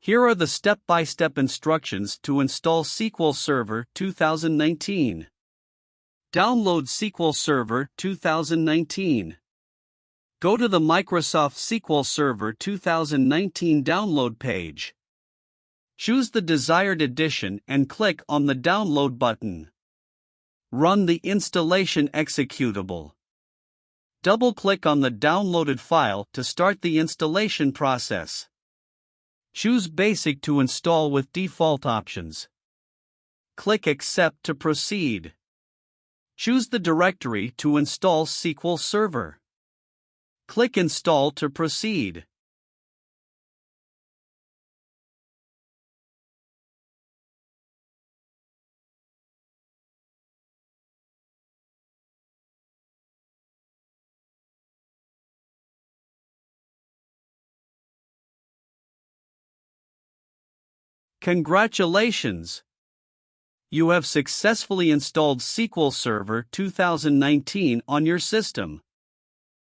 Here are the step-by-step instructions to install SQL Server 2019. Download SQL Server 2019. Go to the Microsoft SQL Server 2019 download page. Choose the desired edition and click on the Download button. Run the installation executable. Double-click on the downloaded file to start the installation process. Choose Basic to install with default options. Click Accept to proceed. Choose the directory to install SQL Server. Click Install to proceed. Congratulations! You have successfully installed SQL Server 2019 on your system.